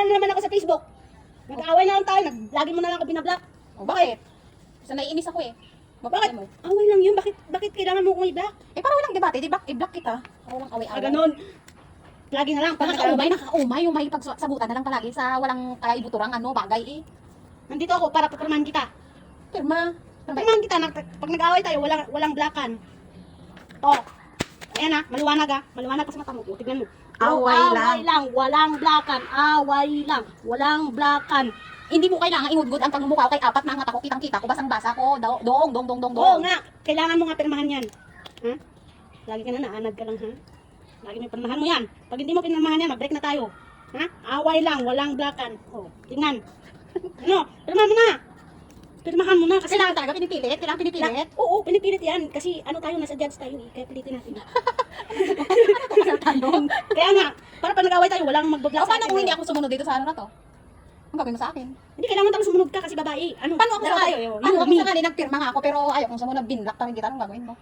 na naman ako sa Facebook. Nag-aaway na lang tayo, lagi mo na lang ako binablock. O bakit? Kasi naiinis ako eh. Bakit? Mo. Away lang yun, bakit kailangan mo akong i-block? Eh para walang debate, i-block kita. Walang away-away. Ganun. Lagi na lang. Nakakaumay, umay pagsabutan na lang palagi sa walang kaibuturang bagay eh. Nandito ako para papirmahan kita. Pirma. Papirmahan kita, pag nag-aaway tayo, walang blockan. Oh, ayan maliwanag maliwanag pa sa mata mo. O, tignan mo. Away lang, walang blockan. Away lang, walang blockan. Hindi mo kailangan ingudgod ang pagmumukha ko kay apat na mata ko, kitang-kita ko, basang-basa ko, dong. Oo nga, kailangan mo nga pirmahan yan. Ha? Lagi ka na naanad ka lang, ha? Lagi mo pirmahan mo yan. Pag hindi mo pirmahan yan, mag-break na tayo. Ha? Away lang, walang blockan. Oh, tingnan. Ano? Pirmahan mo na. Pirmahan mo na. Kasi Kailangan talaga pinipilit? Kailangan pinipilit? Oo, pinipilit yan. Kasi ano tayo, nasa judge tayo eh. Kaya pilitin natin. Kaya nga, para pag nag-away tayo, walang magbablock O paano kung hindi ako sumunod dito sa ano na to? Ang gagawin mo sa akin? Hindi kailangan tayo sumunod ka kasi babae. Ano? Paano ako Dalawa sa tayo, Paano ako sa nagpirma nga ako pero ayaw kong sumunod, binlock pa rin kita. Anong gagawin mo?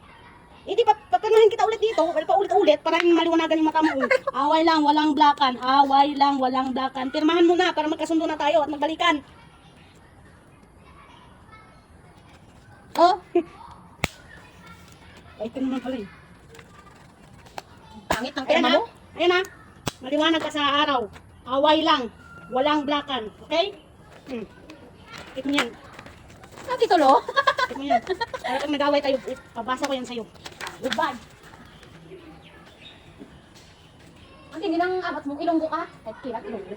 Eh di papirmahin kita ulit dito, paulit-ulit para maliwanagan yung mata mo. Away lang, walang blockan. Away lang, walang blockan. Pirmahan mo na para magkasundo na tayo at magbalikan. Oh, Ay, ito naman pala eh. pangit ng Ayan pirma na. mo. Ayan na. Maliwanag ka sa araw. Away lang, walang blockan. Okay? Ito mo yan. Ang titulo? Ito mo yan. Para pag nag-away tayo, pabasa ko yan sa'yo. Goodbye. Ang tindi ng abat mo, ilonggo ka. Kahit kilat, ilonggo.